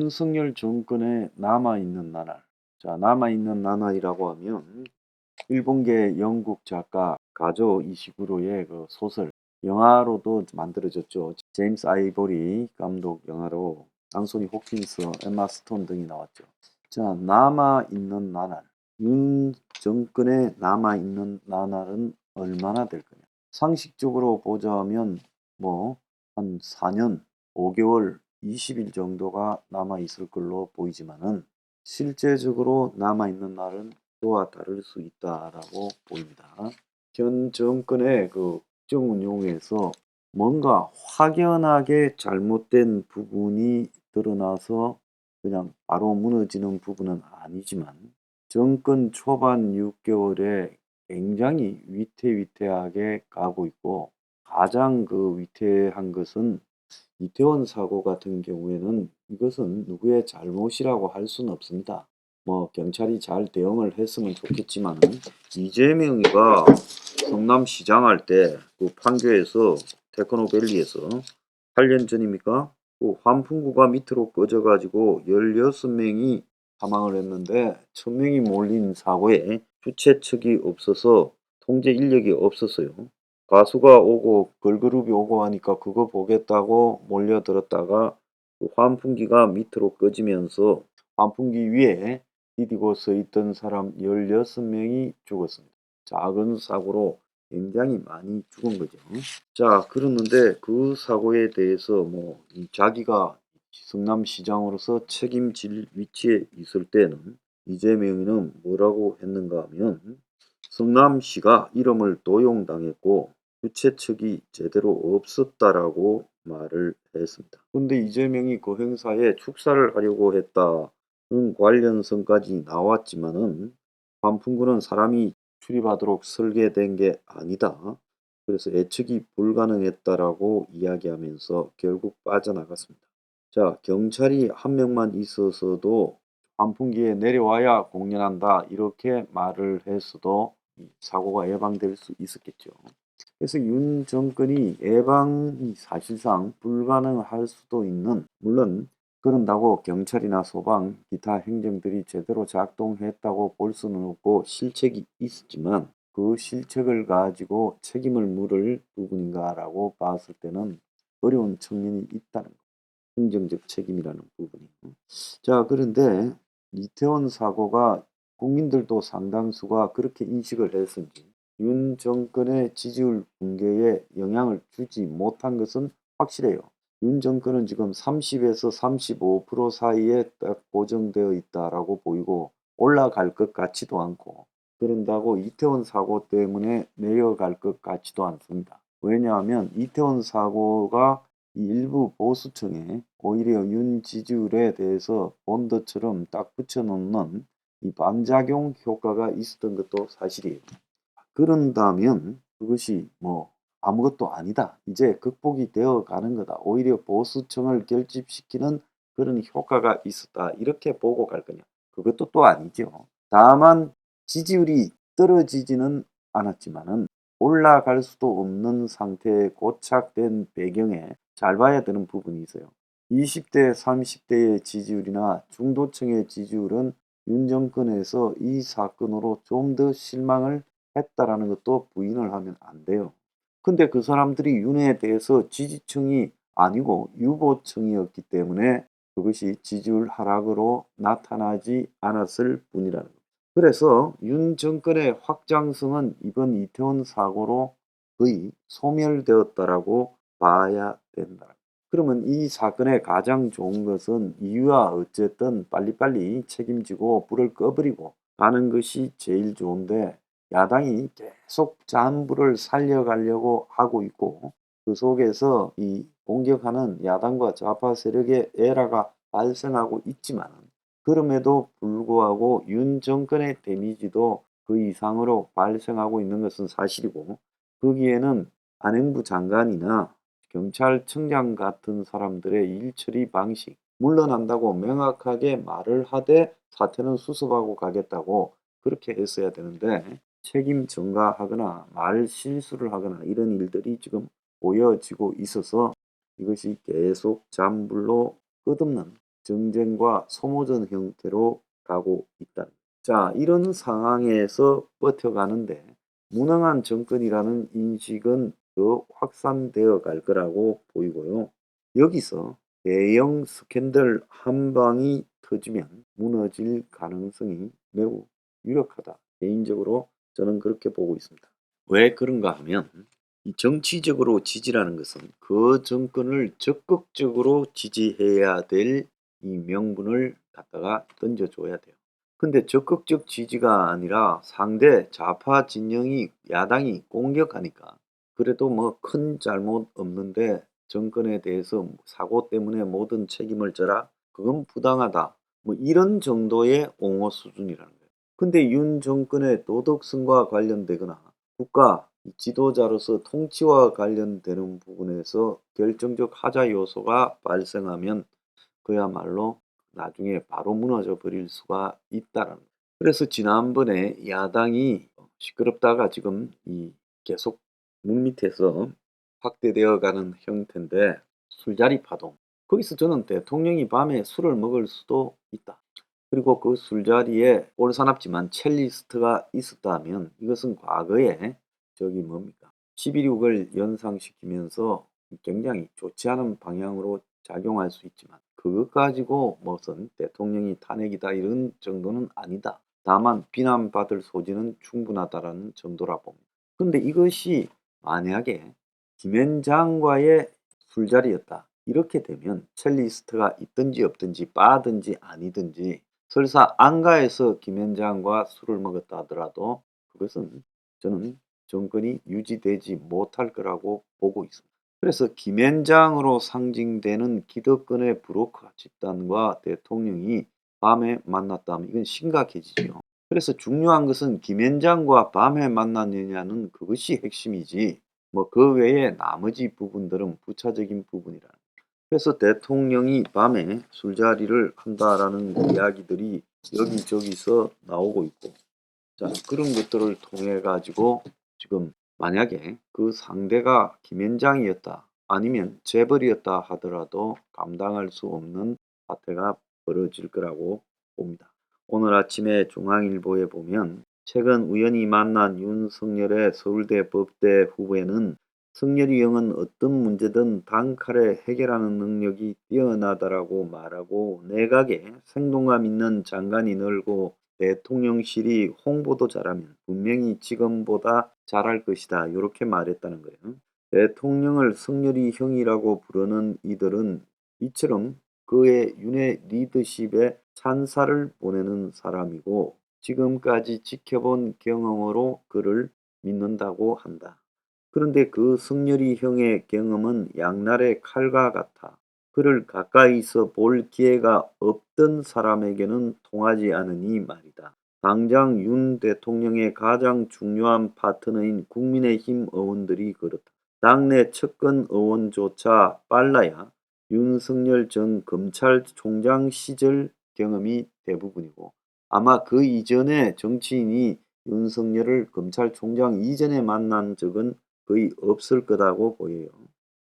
윤석열 정권에 남아있는 나날. 자, 남아있는 나날이라고 하면 일본계 영국 작가 가조 이시구로의 그 소설, 영화로도 만들어졌죠. 제임스 아이보리 감독 영화로 안소니 호킨스, 엠마 스톤 등이 나왔죠. 자, 남아있는 나날. 윤 정권에 남아있는 나날은 얼마나 될 거냐. 상식적으로 보자면 한 4년, 5개월, 20일 정도가 남아있을 걸로 보이지만은 실제적으로 남아있는 날은 또한 다를 수 있다라고 보입니다. 현 정권의 그 국정 운용에서 뭔가 확연하게 잘못된 부분이 드러나서 그냥 바로 무너지는 부분은 아니지만 정권 초반 6개월에 굉장히 위태위태하게 가고 있고, 가장 그 위태한 것은 이태원 사고 같은 경우에는 이것은 누구의 잘못이라고 할 수는 없습니다. 경찰이 잘 대응을 했으면 좋겠지만 이재명이가 성남시장 할 때 그 판교에서 테크노밸리에서 8년 전입니까? 그 환풍구가 밑으로 꺼져가지고 16명이 사망을 했는데 1000명이 몰린 사고에 주최 측이 없어서 통제 인력이 없었어요. 가수가 오고 걸그룹이 오고 하니까 그거 보겠다고 몰려들었다가 그 환풍기가 밑으로 꺼지면서 환풍기 위에 디디고 서 있던 사람 16명이 죽었습니다. 작은 사고로 굉장히 많이 죽은 거죠. 자, 그러는데 그 사고에 대해서 자기가 성남시장으로서 책임질 위치에 있을 때는 이재명이는 뭐라고 했는가 하면 성남시가 이름을 도용당했고 주최 측이 제대로 없었다라고 말을 했습니다. 근데 이재명이 그 행사에 축사를 하려고 했다는 관련성까지 나왔지만은 환풍구는 사람이 출입하도록 설계된 게 아니다. 그래서 예측이 불가능했다라고 이야기하면서 결국 빠져나갔습니다. 자, 경찰이 한 명만 있어서도 환풍기에 내려와야 공연한다 이렇게 말을 했어도 사고가 예방될 수 있었겠죠. 그래서 윤 정권이 예방이 사실상 불가능할 수도 있는, 물론 그런다고 경찰이나 소방, 기타 행정들이 제대로 작동했다고 볼 수는 없고 실책이 있었지만 그 실책을 가지고 책임을 물을 부분인가라고 봤을 때는 어려운 측면이 있다는 거. 행정적 책임이라는 부분이. 자, 그런데 이태원 사고가 국민들도 상당수가 그렇게 인식을 했는지 윤 정권의 지지율 붕괴에 영향을 주지 못한 것은 확실해요. 윤 정권은 지금 30에서 35% 사이에 딱 고정되어 있다라고 보이고 올라갈 것 같지도 않고, 그런다고 이태원 사고 때문에 내려갈 것 같지도 않습니다. 왜냐하면 이태원 사고가 이 일부 보수층에 오히려 윤 지지율에 대해서 본드처럼 딱 붙여놓는 이 반작용 효과가 있었던 것도 사실이에요. 그런다면 그것이 아무것도 아니다, 이제 극복이 되어 가는 거다, 오히려 보수층을 결집시키는 그런 효과가 있었다 이렇게 보고 갈 거냐, 그것도 또 아니죠. 다만 지지율이 떨어지지는 않았지만은 올라갈 수도 없는 상태에 고착된 배경에 잘 봐야 되는 부분이 있어요. 20대 30대의 지지율이나 중도층의 지지율은 윤 정권에서 이 사건으로 좀 더 실망을 했다라는 것도 부인을 하면 안 돼요. 근데 그 사람들이 윤에 대해서 지지층이 아니고 유보층이었기 때문에 그것이 지지율 하락으로 나타나지 않았을 뿐이라는 겁니다. 그래서 윤 정권의 확장성은 이번 이태원 사고로 거의 소멸되었다라고 봐야 된다. 그러면 이 사건의 가장 좋은 것은 이유와 어쨌든 빨리빨리 책임지고 불을 꺼버리고 가는 것이 제일 좋은데, 야당이 계속 잔불을 살려가려고 하고 있고 그 속에서 이 공격하는 야당과 좌파 세력의 에러가 발생하고 있지만, 그럼에도 불구하고 윤 정권의 데미지도 그 이상으로 발생하고 있는 것은 사실이고, 거기에는 안행부 장관이나 경찰청장 같은 사람들의 일처리 방식, 물러난다고 명확하게 말을 하되 사태는 수습하고 가겠다고 그렇게 했어야 되는데 책임 전가하거나 말 실수를 하거나 이런 일들이 지금 보여지고 있어서 이것이 계속 잔불로 끝없는 정쟁과 소모전 형태로 가고 있다. 자, 이런 상황에서 버텨가는데 무능한 정권이라는 인식은 더 확산되어 갈 거라고 보이고요. 여기서 대형 스캔들 한 방이 터지면 무너질 가능성이 매우 유력하다. 개인적으로 저는 그렇게 보고 있습니다. 왜 그런가 하면 이 정치적으로 지지라는 것은 그 정권을 적극적으로 지지해야 될 이 명분을 갖다가 던져줘야 돼요. 근데 적극적 지지가 아니라 상대 좌파 진영이 야당이 공격하니까 그래도 뭐 큰 잘못 없는데 정권에 대해서 사고 때문에 모든 책임을 져라. 그건 부당하다. 뭐 이런 정도의 옹호 수준이라는 거예요. 근데 윤 정권의 도덕성과 관련되거나 국가 지도자로서 통치와 관련되는 부분에서 결정적 하자 요소가 발생하면 그야말로 나중에 바로 무너져 버릴 수가 있다라는 거예요. 그래서 지난번에 야당이 시끄럽다가 지금 이 계속 물밑에서 확대되어 가는 형태인데 술자리 파동. 거기서 저는 대통령이 밤에 술을 먹을 수도 있다. 그리고 그 술자리에 꼴사납지만 첼리스트가 있었다면 이것은 과거에 저기 뭡니까 11.6을 연상시키면서 굉장히 좋지 않은 방향으로 작용할 수 있지만 그것 가지고 무슨 대통령이 탄핵이다 이런 정도는 아니다. 다만 비난받을 소지는 충분하다라는 정도라 봅니다. 근데 이것이 만약에 김현장과의 술자리였다. 이렇게 되면 첼리스트가 있든지 없든지 빠든지 아니든지 설사 안가에서 김현장과 술을 먹었다 하더라도 그것은 저는 정권이 유지되지 못할 거라고 보고 있습니다. 그래서 김현장으로 상징되는 기득권의 브로커 집단과 대통령이 밤에 만났다면 이건 심각해지죠. 그래서 중요한 것은 김현장과 밤에 만났느냐는 그것이 핵심이지 뭐 그 외에 나머지 부분들은 부차적인 부분이라. 그래서 대통령이 밤에 술자리를 한다라는 이야기들이 여기저기서 나오고 있고 자 그런 것들을 통해 가지고 지금 만약에 그 상대가 김현장이었다 아니면 재벌이었다 하더라도 감당할 수 없는 사태가 벌어질 거라고 봅니다. 오늘 아침에 중앙일보에 보면 최근 우연히 만난 윤석열의 서울대 법대 후배는 성열이 형은 어떤 문제든 단칼에 해결하는 능력이 뛰어나다라고 말하고 내각에 생동감 있는 장관이 늘고 대통령실이 홍보도 잘하면 분명히 지금보다 잘할 것이다. 이렇게 말했다는 거예요. 대통령을 성렬이 형이라고 부르는 이들은 이처럼 그의 윤회 리더십에 찬사를 보내는 사람이고 지금까지 지켜본 경험으로 그를 믿는다고 한다. 그런데 그 성렬이 형의 경험은 양날의 칼과 같아 그를 가까이서 볼 기회가 없던 사람에게는 통하지 않으니 말이다. 당장 윤 대통령의 가장 중요한 파트너인 국민의힘 의원들이 그렇다. 당내 측근 의원조차 빨라야 윤석열 전 검찰총장 시절 경험이 대부분이고 아마 그 이전에 정치인이 윤석열을 검찰총장 이전에 만난 적은 거의 없을 거라고 보여요.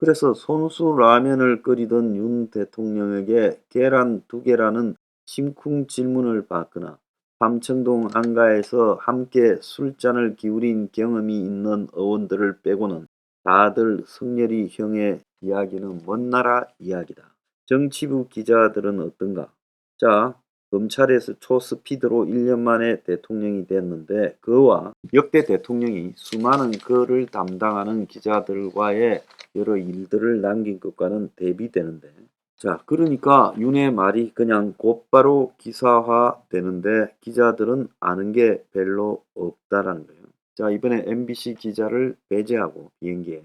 그래서 손수 라면을 끓이던 윤 대통령에게 계란 2개라는 심쿵 질문을 받거나 삼청동 한가에서 함께 술잔을 기울인 경험이 있는 의원들을 빼고는 다들 성렬이 형의 이야기는 먼 나라 이야기다. 정치부 기자들은 어떤가? 자, 검찰에서 초스피드로 1년 만에 대통령이 됐는데 그와 역대 대통령이 수많은 그를 담당하는 기자들과의 여러 일들을 남긴 것과는 대비되는데 자 그러니까 윤의 말이 그냥 곧바로 기사화 되는데 기자들은 아는 게 별로 없다라는 거예요. 자 이번에 MBC 기자를 배제하고 비행기에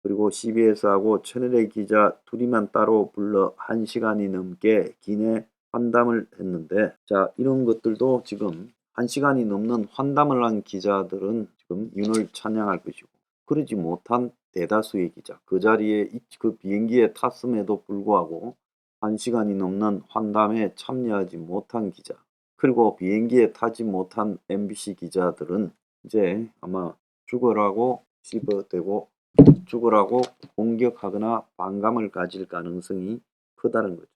그리고 CBS하고 채널A 기자 둘이만 따로 불러 1시간이 넘게 기내 환담을 했는데 자 이런 것들도 지금 1시간이 넘는 환담을 한 기자들은 지금 윤을 찬양할 것이고 그러지 못한 대다수의 기자 그 자리에 그 비행기에 탔음에도 불구하고 1시간이 넘는 환담에 참여하지 못한 기자 그리고 비행기에 타지 못한 MBC 기자들은 이제 아마 죽으라고 씹어대고 죽으라고 공격하거나 반감을 가질 가능성이 크다는 거죠.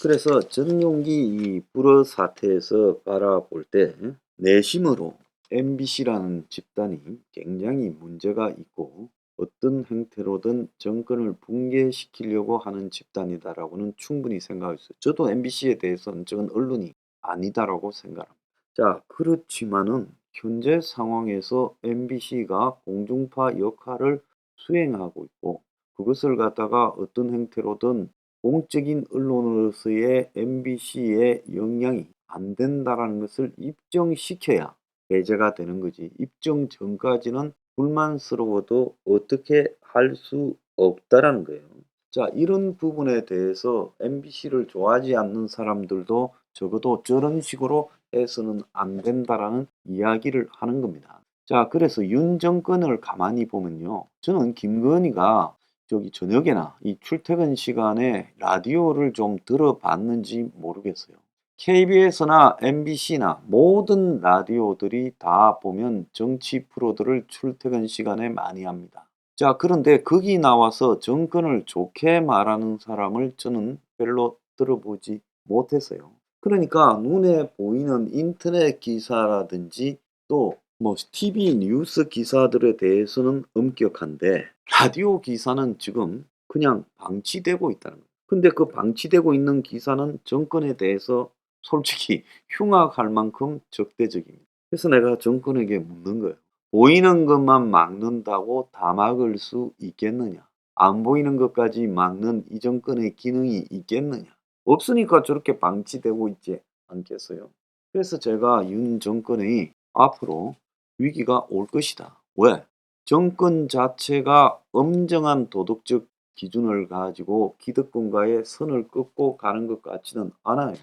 그래서 전용기 이 불어 사태에서 바라볼 때 내심으로 MBC라는 집단이 굉장히 문제가 있고 어떤 행태로든 정권을 붕괴시키려고 하는 집단이다라고는 충분히 생각할 수 있어요. 저도 MBC에 대해서는 저건 언론이 아니다라고 생각합니다. 자, 그렇지만은 현재 상황에서 MBC가 공중파 역할을 수행하고 있고 그것을 갖다가 어떤 행태로든 공적인 언론으로서의 MBC의 영향이 안 된다라는 것을 입증시켜야 배제가 되는 거지. 입증 전까지는 불만스러워도 어떻게 할 수 없다라는 거예요. 자, 이런 부분에 대해서 MBC를 좋아하지 않는 사람들도 적어도 저런 식으로 해서는 안 된다라는 이야기를 하는 겁니다. 자, 그래서 윤 정권을 가만히 보면요. 저는 김건희가 저기 저녁에나 이 출퇴근 시간에 라디오를 좀 들어봤는지 모르겠어요. KBS나 MBC나 모든 라디오들이 다 보면 정치 프로들을 출퇴근 시간에 많이 합니다. 자, 그런데 거기 나와서 정권을 좋게 말하는 사람을 저는 별로 들어보지 못했어요. 그러니까 눈에 보이는 인터넷 기사라든지 또 뭐 TV 뉴스 기사들에 대해서는 엄격한데 라디오 기사는 지금 그냥 방치되고 있다는 거예요. 근데 그 방치되고 있는 기사는 정권에 대해서 솔직히 흉악할 만큼 적대적입니다. 그래서 내가 정권에게 묻는 거예요. 보이는 것만 막는다고 다 막을 수 있겠느냐? 안 보이는 것까지 막는 이 정권의 기능이 있겠느냐? 없으니까 저렇게 방치되고 있지 않겠어요? 그래서 제가 윤 정권의 앞으로 위기가 올 것이다. 왜? 정권 자체가 엄정한 도덕적 기준을 가지고 기득권과의 선을 긋고 가는 것 같지는 않아요.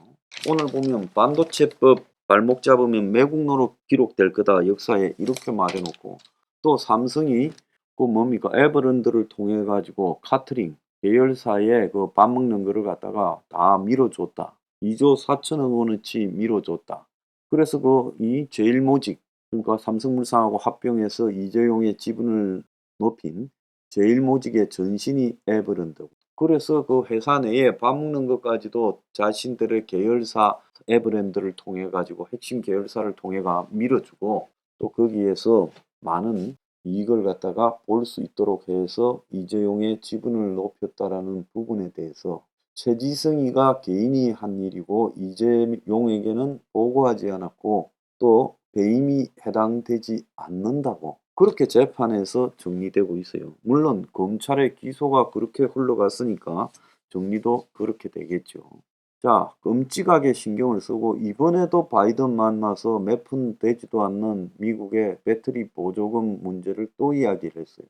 오늘 보면 반도체법 발목 잡으면 매국노로 기록될 거다. 역사에 이렇게 말해놓고 또 삼성이 그 뭡니까 에버랜드를 통해 가지고 카트링 계열사에 그 밥 먹는 거를 갖다가 다 밀어줬다. 2조 4천억 원어치 밀어줬다. 그래서 그 이 제일모직 그러니까 삼성물산하고 합병해서 이재용의 지분을 높인 제일모직의 전신이 에버랜드고 그래서 그 회사 내에 밥 먹는 것까지도 자신들의 계열사 에버랜드를 통해 가지고 핵심 계열사를 통해가 밀어주고 또 거기에서 많은 이익을 갖다가 볼 수 있도록 해서 이재용의 지분을 높였다라는 부분에 대해서 최지성이가 개인이 한 일이고 이재용에게는 보고하지 않았고 또 배임이 해당되지 않는다고 그렇게 재판에서 정리되고 있어요. 물론 검찰의 기소가 그렇게 흘러갔으니까 정리도 그렇게 되겠죠. 자, 끔찍하게 신경을 쓰고 이번에도 바이든 만나서 몇 푼 되지도 않는 미국의 배터리 보조금 문제를 또 이야기를 했어요.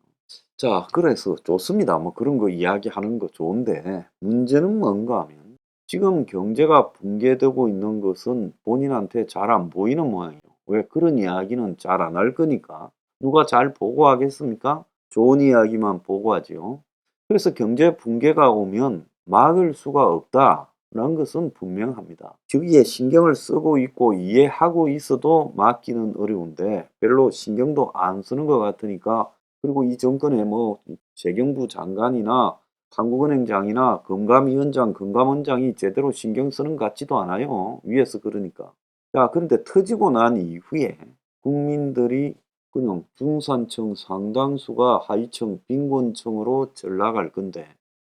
자, 그래서 좋습니다. 뭐 그런 거 이야기하는 거 좋은데 문제는 뭔가 하면 지금 경제가 붕괴되고 있는 것은 본인한테 잘 안 보이는 모양이에요. 왜 그런 이야기는 잘 안 할 거니까. 누가 잘 보고하겠습니까? 좋은 이야기만 보고하지요. 그래서 경제 붕괴가 오면 막을 수가 없다라는 것은 분명합니다. 주위에 신경을 쓰고 있고 이해하고 있어도 막기는 어려운데 별로 신경도 안 쓰는 것 같으니까 그리고 이 정권에 뭐 재경부 장관이나 한국은행장이나 금감위원장, 금감원장이 제대로 신경 쓰는 것 같지도 않아요. 위에서 그러니까. 자, 그런데 터지고 난 이후에 국민들이 그냥 중산층 상당수가 하위층 빈곤층으로 전락할 건데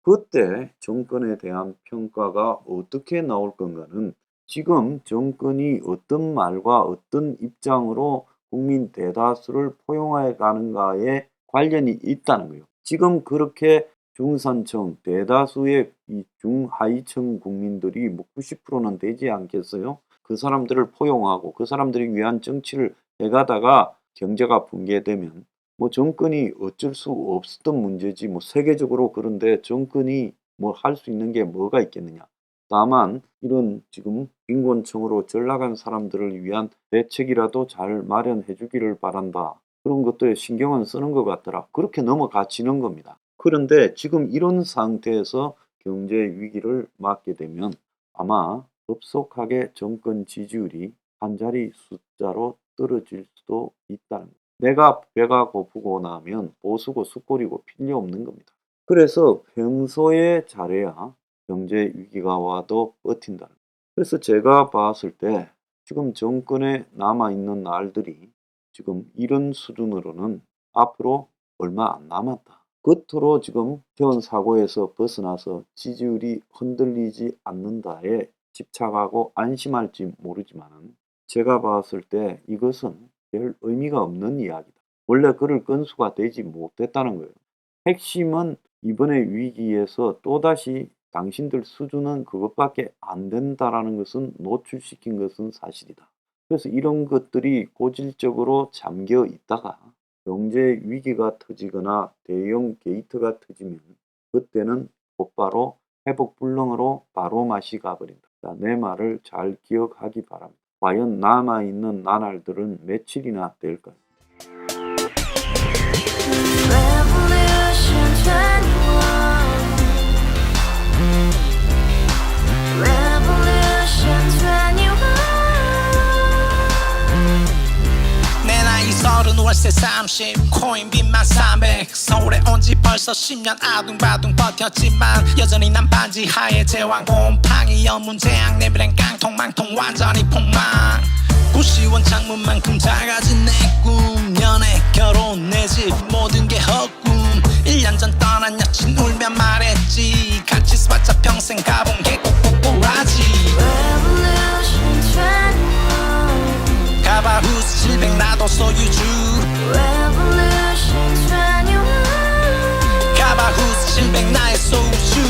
그때 정권에 대한 평가가 어떻게 나올 건가는 지금 정권이 어떤 말과 어떤 입장으로 국민 대다수를 포용해 가는가에 관련이 있다는 거예요. 지금 그렇게 중산층 대다수의 이 중하위층 국민들이 뭐 90%는 되지 않겠어요? 그 사람들을 포용하고 그 사람들이 위한 정치를 해가다가 경제가 붕괴되면 뭐 정권이 어쩔 수 없었던 문제지 뭐 세계적으로 그런데 정권이 뭐 할 수 있는 게 뭐가 있겠느냐. 다만 이런 지금 빈곤층으로 전락한 사람들을 위한 대책이라도 잘 마련해 주기를 바란다. 그런 것도에 신경은 쓰는 것 같더라. 그렇게 넘어가지는 겁니다. 그런데 지금 이런 상태에서 경제 위기를 맞게 되면 아마 급속하게 정권 지지율이 한 자리 숫자로 떨어질 수도 있다는 거예요. 내가 배가 고프고 나면 보수고 숙골이고 필요 없는 겁니다. 그래서 평소에 잘해야 경제 위기가 와도 버틴다는 거예요. 그래서 제가 봤을 때 지금 정권에 남아있는 날들이 지금 이런 수준으로는 앞으로 얼마 안 남았다. 겉으로 지금 이태원 사고에서 벗어나서 지지율이 흔들리지 않는다에 집착하고 안심할지 모르지만 제가 봤을 때 이것은 별 의미가 없는 이야기다. 원래 그럴 건수가 되지 못했다는 거예요. 핵심은 이번에 위기에서 또다시 당신들 수준은 그것밖에 안 된다라는 것은 노출시킨 것은 사실이다. 그래서 이런 것들이 고질적으로 잠겨 있다가 경제 위기가 터지거나 대형 게이트가 터지면 그때는 곧바로 회복 불능으로 바로 맛이 가버린다. 자, 내 말을 잘 기억하기 바랍니다. 과연 남아있는 나날들은 며칠이나 될까요? Revolution 21. Revolution 21. 내 나이 30 월세 30 코인빚만 300 서울에 온 지 벌써 10년 아둥바둥 버텼지만 여전히 난 반지 하에 제왕 곰팡이 연문제약 내 미래는 깡통망통 완전히 폭망 고시원 창문만큼 작아진 내 꿈 연애 결혼 내 집 모든 게 헛꿈 1년 전 떠난 여친 울며 말했지 같이 써봤자 평생 가본 게 꼭꼭꼬라지 Revolution 21. 가바후스 700 나도 소유주 Revolution 21. 가바후스 700 나의 소주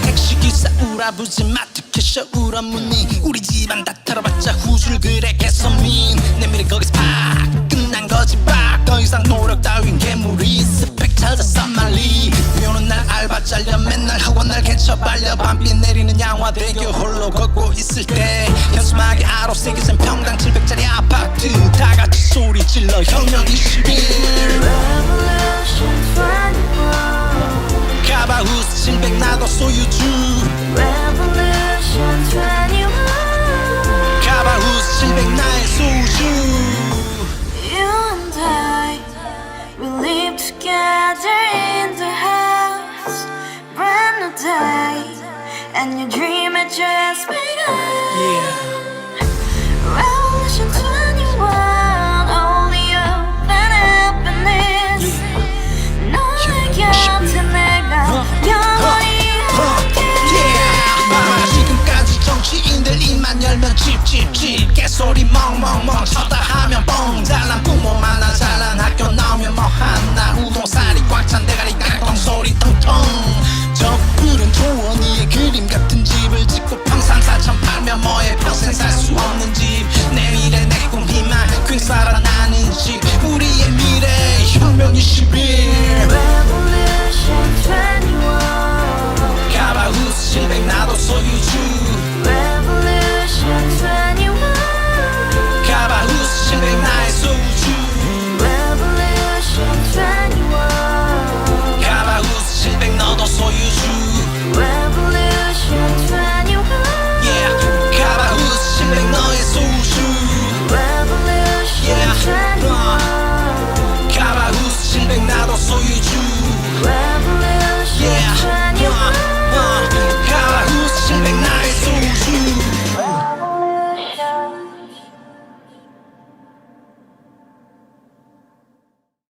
택시기사 우라부지 마트 캐셔 울어무니 우리 집안 다 털어봤자 후줄 그래 개선민 내 미래 거기서 팍 끝난 거지 팍더 이상 노력 따윈 괴물이 스펙 찾아서 말리 비오는 날 알바 잘려 맨날 학원 날 개쳐 발려 밤비 내리는 양화대교 홀로 걷고 있을 때 현수막에 아로 새겨진 평당 700짜리 아파트 다같이 소리 질러 혁명 21 Revolution 21. 가바후스 700 나도 소유주 Revolution 21. 가바후스 700 나의 소주 You and I, we live together in the house. Brand new day, and your dream had just begun.